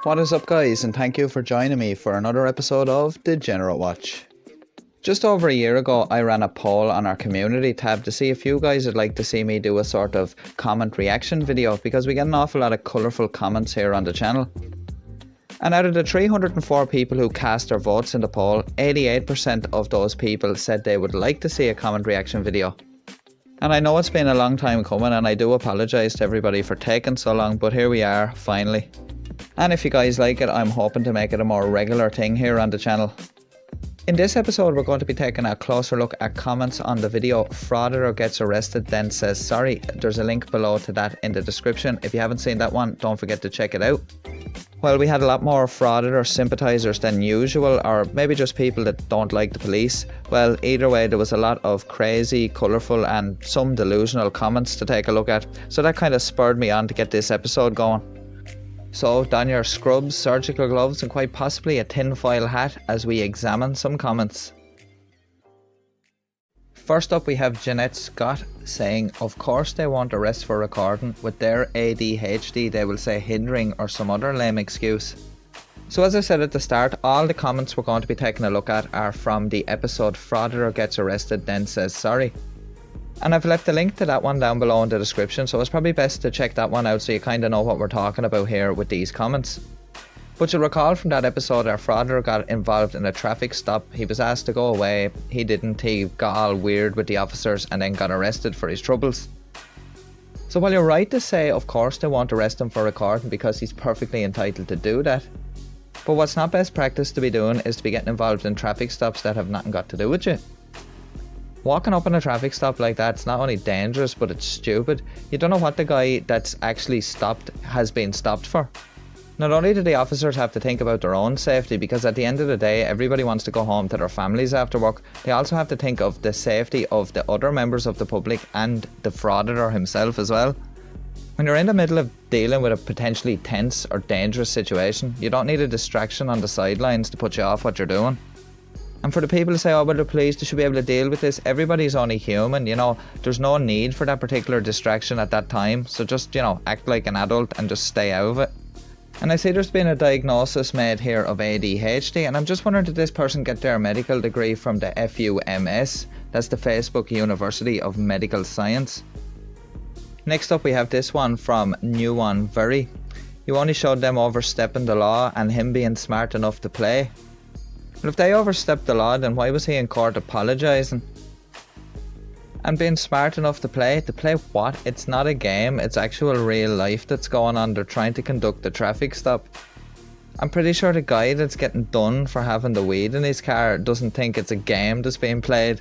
What is up, guys, and thank you for joining me for another episode of Degenerate Watch. Just over a year ago, I ran a poll on our community tab to see if you guys would like to see me do a sort of comment reaction video, because we get an awful lot of colourful comments here on the channel. And out of the 304 people who cast their votes in the poll, 88% of those people said they would like to see a comment reaction video. And I know it's been a long time coming, and I do apologise to everybody for taking so long, but here we are, finally. And if you guys like it, I'm hoping to make it a more regular thing here on the channel. In this episode, we're going to be taking a closer look at comments on the video Fritter Gets Arrested Then Says Sorry. There's a link below to that in the description. If you haven't seen that one, don't forget to check it out. Well, we had a lot more Fritter sympathisers than usual, or maybe just people that don't like the police. Well, either way, there was a lot of crazy, colourful and some delusional comments to take a look at, so that kind of spurred me on to get this episode going. So don your scrubs, surgical gloves and quite possibly a tinfoil hat as we examine some comments. First up, we have Jeanette Scott saying, of course they won't arrest for recording. With their ADHD they will say hindering or some other lame excuse. So as I said at the start, all the comments we're going to be taking a look at are from the episode Fritter Gets Arrested Then Says Sorry. And I've left a link to that one down below in the description, so it's probably best to check that one out so you kind of know what we're talking about here with these comments. But you'll recall from that episode our Fritter got involved in a traffic stop. He was asked to go away, he didn't, he got all weird with the officers and then got arrested for his troubles. So while you're right to say of course they won't arrest him for recording because he's perfectly entitled to do that, but what's not best practice to be doing is to be getting involved in traffic stops that have nothing got to do with you. Walking up in a traffic stop like that's not only dangerous, but it's stupid. You don't know what the guy that's actually stopped has been stopped for. Not only do the officers have to think about their own safety, because at the end of the day everybody wants to go home to their families after work, they also have to think of the safety of the other members of the public and the frauditor himself as well. When you're in the middle of dealing with a potentially tense or dangerous situation, you don't need a distraction on the sidelines to put you off what you're doing. And for the people who say, oh well, the police, they should be able to deal with this, everybody's only human, you know, there's no need for that particular distraction at that time, so just, you know, act like an adult and just stay out of it. And I see there's been a diagnosis made here of ADHD, and I'm just wondering, did this person get their medical degree from the FUMS? That's the Facebook University of Medical Science. Next up we have this one from NewOneVery. You only showed them overstepping the law and him being smart enough to play. Well, if they overstepped the law, then why was he in court apologising? And being smart enough to play what? It's not a game, it's actual real life that's going on. They're trying to conduct a traffic stop. I'm pretty sure the guy that's getting done for having the weed in his car doesn't think it's a game that's being played.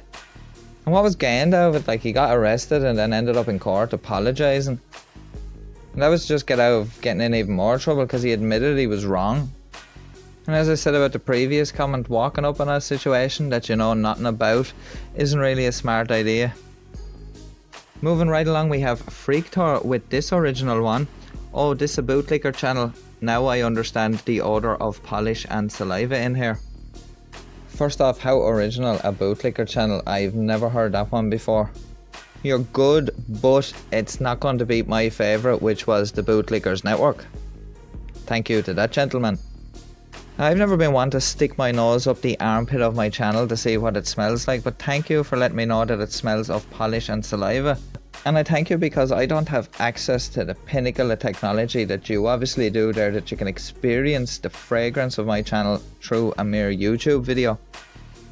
And what was gained out of it? Like, he got arrested and then ended up in court apologising. And that was just get out of getting in even more trouble because he admitted he was wrong. And as I said about the previous comment, walking up in a situation that you know nothing about isn't really a smart idea. Moving right along, we have Fritter with this original one. Oh, this is a Bootlegger Channel. Now I understand the odour of polish and saliva in here. First off, how original, a Bootlegger Channel. I've never heard that one before. You're good, but it's not going to beat my favourite, which was the Bootleggers Network. Thank you to that gentleman. I've never been one to stick my nose up the armpit of my channel to see what it smells like, but thank you for letting me know that it smells of polish and saliva. And I thank you because I don't have access to the pinnacle of technology that you obviously do there, that you can experience the fragrance of my channel through a mere YouTube video.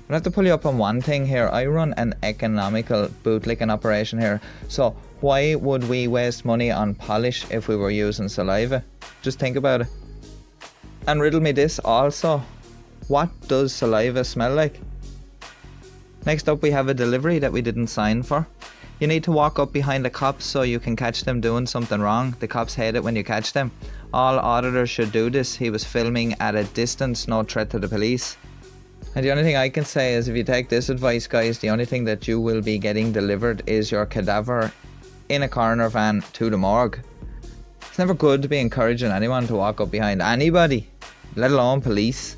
I have to pull you up on one thing here. I run an economical bootlegging operation here, so why would we waste money on polish if we were using saliva? Just think about it. And riddle me this also, what does saliva smell like? Next up we have a delivery that we didn't sign for. You need to walk up behind the cops so you can catch them doing something wrong. The cops hate it when you catch them. All auditors should do this. He was filming at a distance, no threat to the police. And the only thing I can say is if you take this advice, guys, the only thing that you will be getting delivered is your cadaver in a coroner van to the morgue. It's never good to be encouraging anyone to walk up behind anybody, let alone police.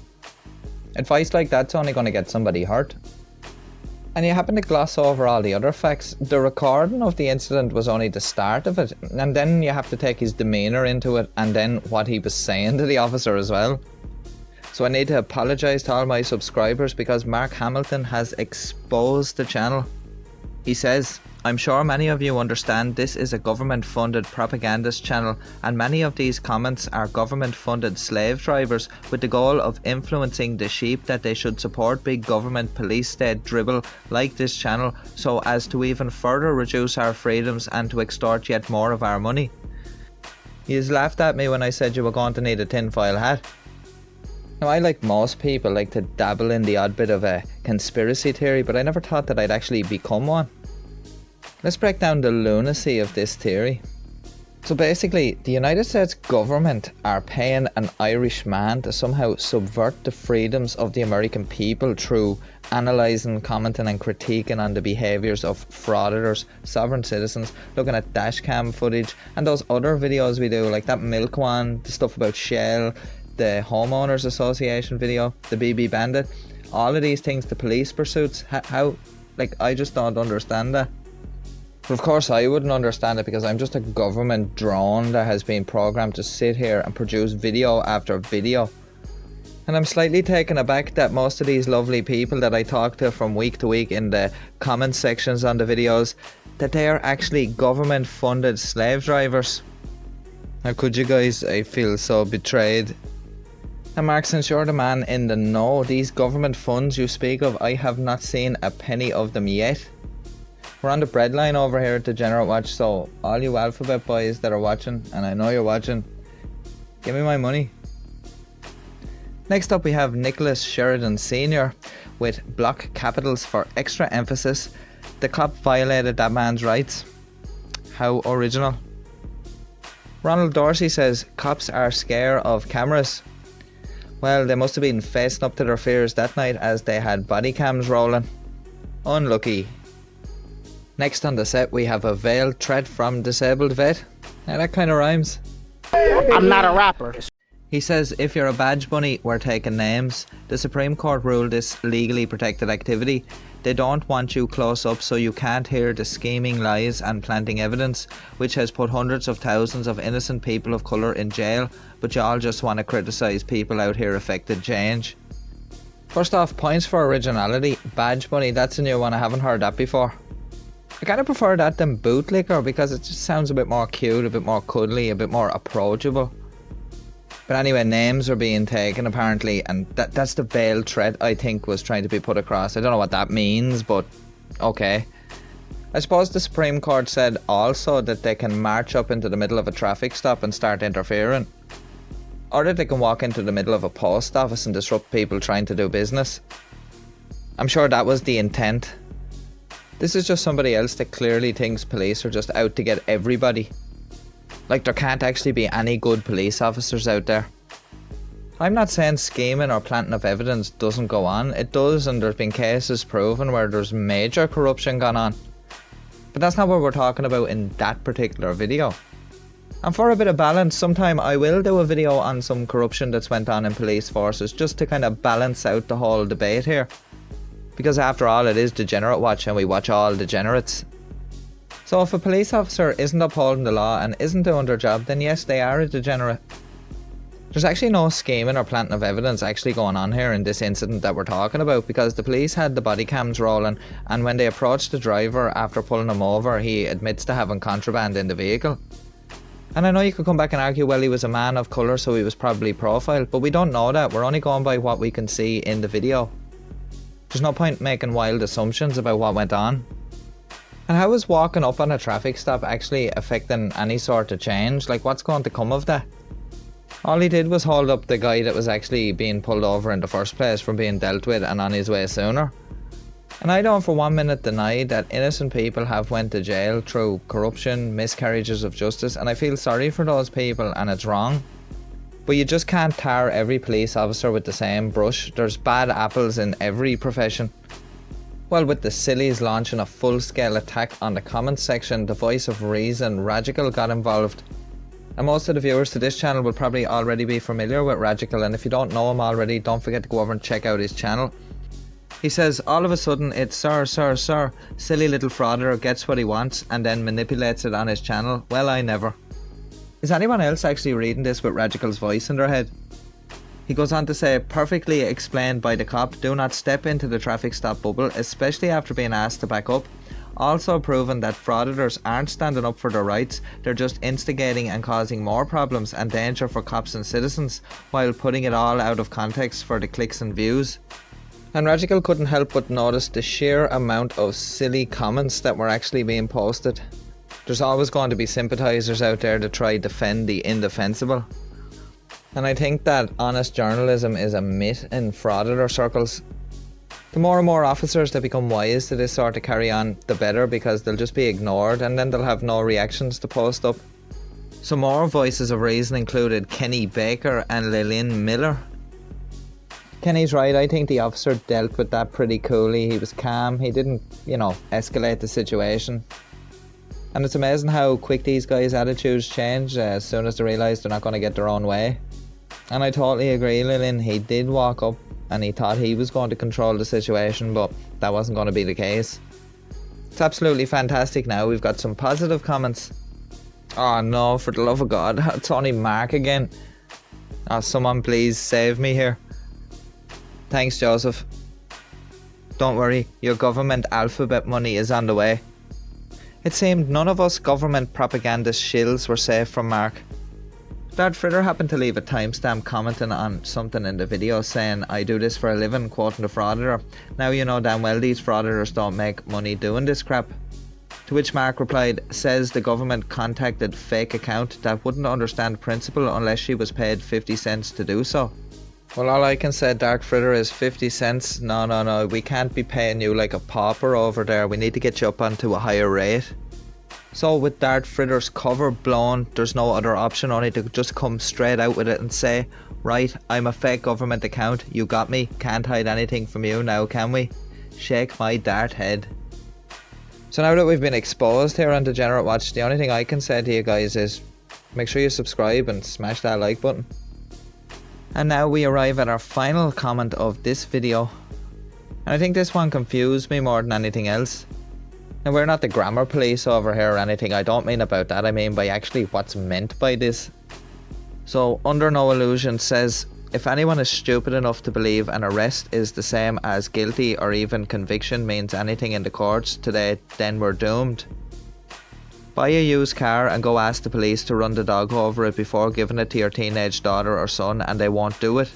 Advice like that's only going to get somebody hurt. And you happen to gloss over all the other facts. The recording of the incident was only the start of it, and then you have to take his demeanour into it, and then what he was saying to the officer as well. So I need to apologise to all my subscribers because Mark Hamilton has exposed the channel. He says, "I'm sure many of you understand this is a government funded propagandist channel, and many of these comments are government funded slave drivers with the goal of influencing the sheep that they should support big government police state dribble like this channel so as to even further reduce our freedoms and to extort yet more of our money." You laughed at me when I said you were going to need a tinfoil hat. Now, I, like most people, like to dabble in the odd bit of a conspiracy theory, but I never thought that I'd actually become one. Let's break down the lunacy of this theory. So basically, the United States government are paying an Irish man to somehow subvert the freedoms of the American people through analysing, commenting and critiquing on the behaviours of frauditors, sovereign citizens, looking at dashcam footage and those other videos we do, like that milk one, the stuff about Shell, the Homeowners Association video, the BB Bandit, all of these things, the police pursuits, how, like, I just don't understand that. But of course I wouldn't understand it because I'm just a government drone that has been programmed to sit here and produce video after video. And I'm slightly taken aback that most of these lovely people that I talk to from week to week in the comment sections on the videos, that they are actually government funded slave drivers. How could you guys? I feel so betrayed. And Mark, since you're the man in the know, these government funds you speak of, I have not seen a penny of them yet. We're on the breadline over here at Degenerate Watch, so all you alphabet boys that are watching, and I know you're watching, give me my money. Next up we have Nicholas Sheridan Sr. with block capitals for extra emphasis. The cop violated that man's rights. How original. Ronald Dorsey says cops are scared of cameras. Well, they must have been facing up to their fears that night as they had body cams rolling. Unlucky. Next on the set we have a veiled threat from disabled vet. Now that kind of rhymes. I'm not a rapper. He says if you're a badge bunny, we're taking names. The Supreme Court ruled this legally protected activity. They don't want you close up so you can't hear the scheming lies and planting evidence, which has put hundreds of thousands of innocent people of colour in jail, but you all just want to criticise people out here affected change. First off, points for originality. Badge bunny, that's a new one, I haven't heard that before. I kind of prefer that than bootlegger because it just sounds a bit more cute, a bit more cuddly, a bit more approachable. But anyway, names are being taken apparently, and that's the veiled threat I think was trying to be put across. I don't know what that means, but okay. I suppose the Supreme Court said also that they can march up into the middle of a traffic stop and start interfering. Or that they can walk into the middle of a post office and disrupt people trying to do business. I'm sure that was the intent. This is just somebody else that clearly thinks police are just out to get everybody. Like there can't actually be any good police officers out there. I'm not saying scheming or planting of evidence doesn't go on. It does, and there's been cases proven where there's major corruption gone on. But that's not what we're talking about in that particular video. And for a bit of balance, sometime I will do a video on some corruption that's went on in police forces just to kind of balance out the whole debate here. Because after all, it is Degenerate Watch and we watch all degenerates. So if a police officer isn't upholding the law and isn't doing their job, then yes, they are a degenerate. There's actually no scheming or planting of evidence actually going on here in this incident that we're talking about, because the police had the body cams rolling, and when they approached the driver after pulling him over, he admits to having contraband in the vehicle. And I know you could come back and argue, well, he was a man of colour, so he was probably profiled, but we don't know that. We're only going by what we can see in the video. There's no point making wild assumptions about what went on. And how is walking up on a traffic stop actually affecting any sort of change? Like, what's going to come of that? All he did was hold up the guy that was actually being pulled over in the first place from being dealt with and on his way sooner. And I don't for 1 minute deny that innocent people have went to jail through corruption, miscarriages of justice, and I feel sorry for those people, and it's wrong. But you just can't tar every police officer with the same brush. There's bad apples in every profession. Well, with the sillies launching a full-scale attack on the comments section, the voice of reason, Radical, got involved. And most of the viewers to this channel will probably already be familiar with Radical, and if you don't know him already, don't forget to go over and check out his channel. He says all of a sudden it's sir, sir, sir, silly little frauder gets what he wants and then manipulates it on his channel. Well, I never. Is anyone else actually reading this with Radical's voice in their head? He goes on to say, perfectly explained by the cop, do not step into the traffic stop bubble, especially after being asked to back up. Also proven that frauditors aren't standing up for their rights, they're just instigating and causing more problems and danger for cops and citizens, while putting it all out of context for the clicks and views. And Radical couldn't help but notice the sheer amount of silly comments that were actually being posted. There's always going to be sympathisers out there to try defend the indefensible. And I think that honest journalism is a myth in frauditor circles. The more and more officers that become wise to this sort of carry on, the better, because they'll just be ignored and then they'll have no reactions to post up. Some more voices of reason included Kenny Baker and Lillian Miller. Kenny's right, I think the officer dealt with that pretty coolly. He was calm, he didn't, escalate the situation. And it's amazing how quick these guys' attitudes change as soon as they realise they're not going to get their own way. And I totally agree, Lillian, he did walk up and he thought he was going to control the situation, but that wasn't going to be the case. It's absolutely fantastic now. We've got some positive comments. Oh no, for the love of God, it's only Mark again. Oh, someone please save me here. Thanks, Joseph. Don't worry, your government alphabet money is on the way. It seemed none of us government propagandist shills were safe from Mark. Dad Fritter happened to leave a timestamp commenting on something in the video saying, I do this for a living, quoting the frauditor. Now you know damn well these frauditors don't make money doing this crap. To which Mark replied, says the government contacted fake account that wouldn't understand principle unless she was paid 50 cents to do so. Well, all I can say, Dark Fritter, is 50 cents. No, we can't be paying you like a pauper over there. We need to get you up onto a higher rate. So with Dark Fritter's cover blown, there's no other option only to just come straight out with it and say, right, I'm a fake government account, you got me, can't hide anything from you now, can we? Shake my dart head. So now that we've been exposed here on Degenerate Watch, the only thing I can say to you guys is make sure you subscribe and smash that like button. And now we arrive at our final comment of this video. And I think this one confused me more than anything else. Now, we're not the grammar police over here or anything. I don't mean about that. I mean by actually what's meant by this. So, Under No Illusion says, if anyone is stupid enough to believe an arrest is the same as guilty or even conviction means anything in the courts today, then we're doomed. Buy a used car and go ask the police to run the dog over it before giving it to your teenage daughter or son and they won't do it.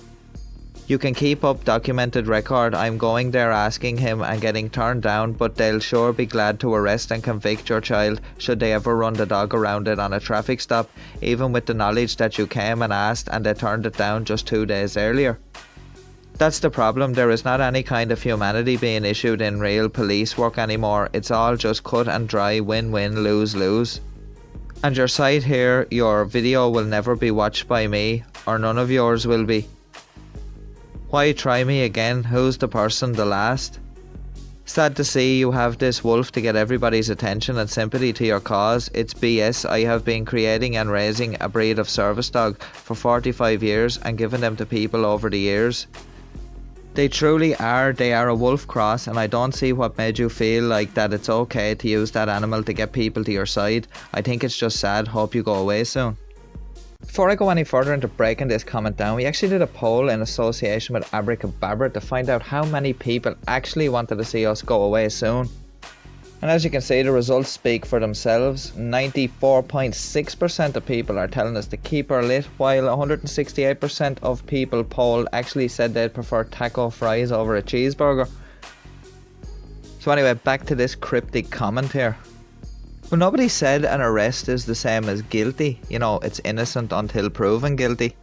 You can keep up documented record, I'm going there asking him and getting turned down, but they'll sure be glad to arrest and convict your child should they ever run the dog around it on a traffic stop, even with the knowledge that you came and asked and they turned it down just 2 days earlier. That's the problem, there is not any kind of humanity being issued in real police work anymore, it's all just cut and dry win-win, lose-lose. And your site here, your video will never be watched by me, or none of yours will be. Why try me again? Who's the person the last? Sad to see you have this wolf to get everybody's attention and sympathy to your cause. It's BS. I have been creating and raising a breed of service dog for 45 years and given them to people over the years. They truly are. They are a wolf cross, and I don't see what made you feel like that it's okay to use that animal to get people to your side. I think it's just sad. Hope you go away soon. Before I go any further into breaking this comment down, we actually did a poll in association with Abracadabra to find out how many people actually wanted to see us go away soon. And as you can see, the results speak for themselves. 94.6% of people are telling us to keep her lit, while 168% of people polled actually said they'd prefer taco fries over a cheeseburger. So anyway, back to this cryptic comment here. Well, nobody said an arrest is the same as guilty. You know, it's innocent until proven guilty.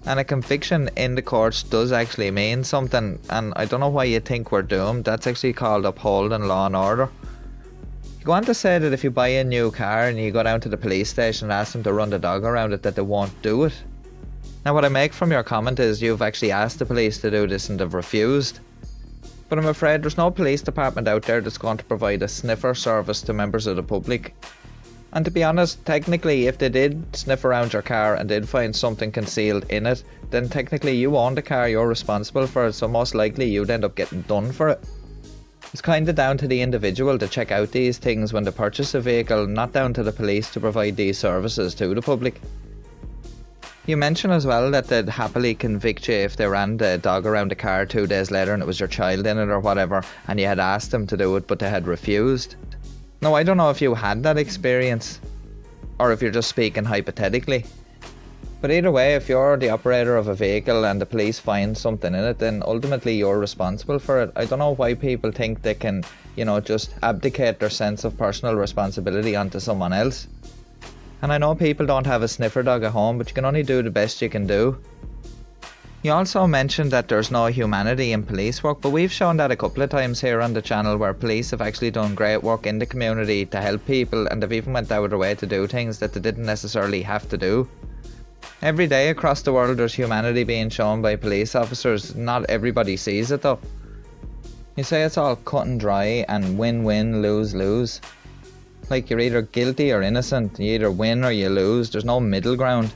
And a conviction in the courts does actually mean something, and I don't know why you think we're doomed. That's actually called upholding law and order. You go on to say that if you buy a new car and you go down to the police station and ask them to run the dog around it, that they won't do it. Now what I make from your comment is you've actually asked the police to do this and they've refused. But I'm afraid there's no police department out there that's going to provide a sniffer service to members of the public. And to be honest, technically if they did sniff around your car and did find something concealed in it, then technically you own the car, you're responsible for it, so most likely you'd end up getting done for it. It's kinda down to the individual to check out these things when they purchase a vehicle, not down to the police to provide these services to the public. You mentioned as well that they'd happily convict you if they ran the dog around the car 2 days later and it was your child in it or whatever, and you had asked them to do it but they had refused. Now I don't know if you had that experience, or if you're just speaking hypothetically. But either way, if you're the operator of a vehicle and the police find something in it, then ultimately you're responsible for it. I don't know why people think they can, just abdicate their sense of personal responsibility onto someone else. And I know people don't have a sniffer dog at home, but you can only do the best you can do. You also mentioned that there's no humanity in police work, but we've shown that a couple of times here on the channel where police have actually done great work in the community to help people, and they've even went out of their way to do things that they didn't necessarily have to do. Every day across the world there's humanity being shown by police officers. Not everybody sees it though. You say it's all cut and dry and win-win, lose-lose. Like you're either guilty or innocent, you either win or you lose, there's no middle ground.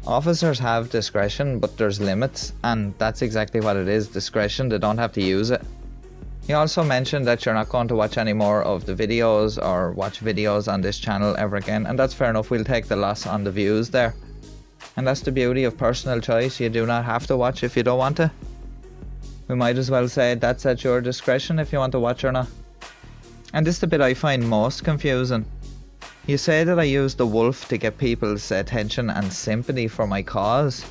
Officers have discretion, but there's limits, and that's exactly what it is, discretion, they don't have to use it. You also mentioned that you're not going to watch any more of the videos or watch videos on this channel ever again, and that's fair enough, we'll take the loss on the views there. And that's the beauty of personal choice, you do not have to watch if you don't want to. We might as well say that's at your discretion if you want to watch or not. And this is the bit I find most confusing. You say that I use the wolf to get people's attention and sympathy for my cause.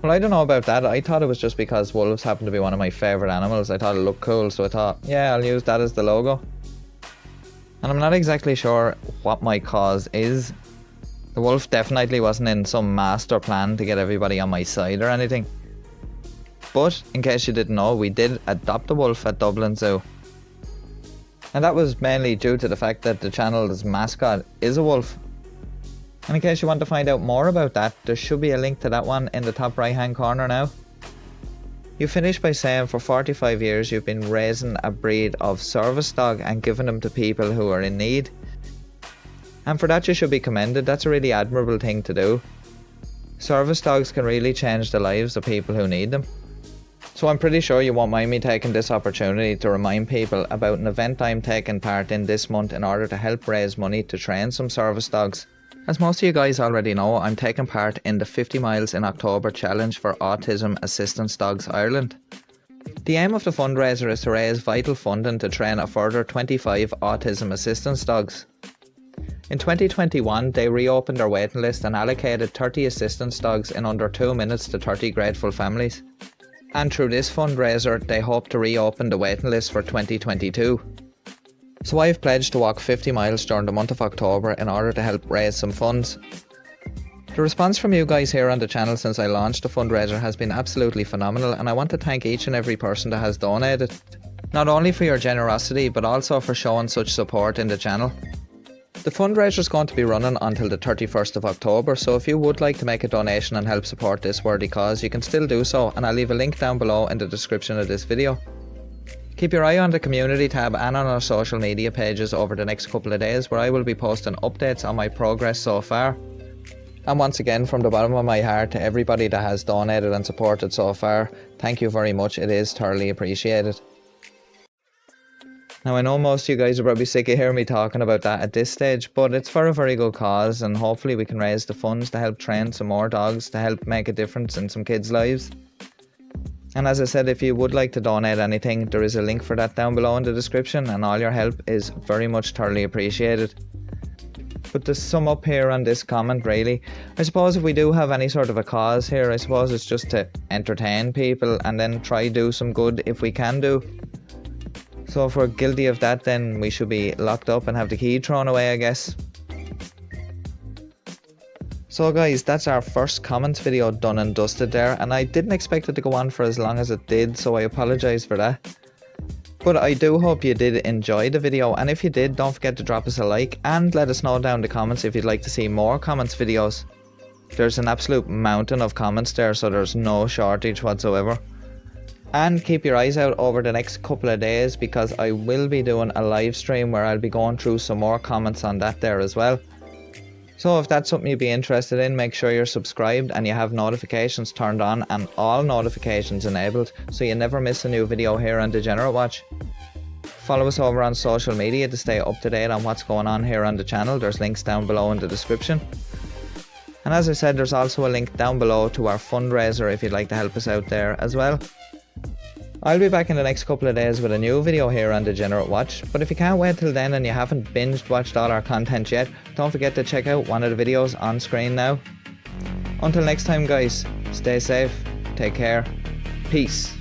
Well, I don't know about that. I thought it was just because wolves happen to be one of my favourite animals. I thought it looked cool, so I thought, yeah, I'll use that as the logo. And I'm not exactly sure what my cause is. The wolf definitely wasn't in some master plan to get everybody on my side or anything. But, in case you didn't know, we did adopt a wolf at Dublin Zoo. And that was mainly due to the fact that the channel's mascot is a wolf. And in case you want to find out more about that, there should be a link to that one in the top right hand corner now. You finish by saying for 45 years you've been raising a breed of service dog and giving them to people who are in need. And for that you should be commended, that's a really admirable thing to do. Service dogs can really change the lives of people who need them. So I'm pretty sure you won't mind me taking this opportunity to remind people about an event I'm taking part in this month in order to help raise money to train some service dogs. As most of you guys already know, I'm taking part in the 50 Miles in October challenge for Autism Assistance Dogs Ireland. The aim of the fundraiser is to raise vital funding to train a further 25 autism assistance dogs. In 2021, they reopened their waiting list and allocated 30 assistance dogs in under 2 minutes to 30 grateful families. And through this fundraiser, they hope to reopen the waiting list for 2022. So I've pledged to walk 50 miles during the month of October in order to help raise some funds. The response from you guys here on the channel since I launched the fundraiser has been absolutely phenomenal, and I want to thank each and every person that has donated. Not only for your generosity, but also for showing such support in the channel. The fundraiser is going to be running until the 31st of October, so if you would like to make a donation and help support this worthy cause, you can still do so, and I'll leave a link down below in the description of this video. Keep your eye on the community tab and on our social media pages over the next couple of days, where I will be posting updates on my progress so far. And once again, from the bottom of my heart to everybody that has donated and supported so far, thank you very much, it is thoroughly appreciated. Now I know most of you guys are probably sick of hearing me talking about that at this stage, but it's for a very good cause, and hopefully we can raise the funds to help train some more dogs to help make a difference in some kids' lives. And as I said, if you would like to donate anything, there is a link for that down below in the description, and all your help is very much thoroughly appreciated. But to sum up here on this comment really, I suppose if we do have any sort of a cause here, I suppose it's just to entertain people and then try do some good if we can do. So if we're guilty of that, then we should be locked up and have the key thrown away, I guess. So guys, that's our first comments video done and dusted there, and I didn't expect it to go on for as long as it did, so I apologise for that. But I do hope you did enjoy the video, and if you did, don't forget to drop us a like and let us know down in the comments if you'd like to see more comments videos. There's an absolute mountain of comments there, so there's no shortage whatsoever. And keep your eyes out over the next couple of days, because I will be doing a live stream where I'll be going through some more comments on that there as well. So if that's something you'd be interested in, make sure you're subscribed and you have notifications turned on and all notifications enabled, so you never miss a new video here on Degenerate Watch. Follow us over on social media to stay up to date on what's going on here on the channel. There's links down below in the description. And as I said, there's also a link down below to our fundraiser if you'd like to help us out there as well. I'll be back in the next couple of days with a new video here on Degenerate Watch, but if you can't wait till then and you haven't binged watched all our content yet, don't forget to check out one of the videos on screen now. Until next time guys, stay safe, take care, peace.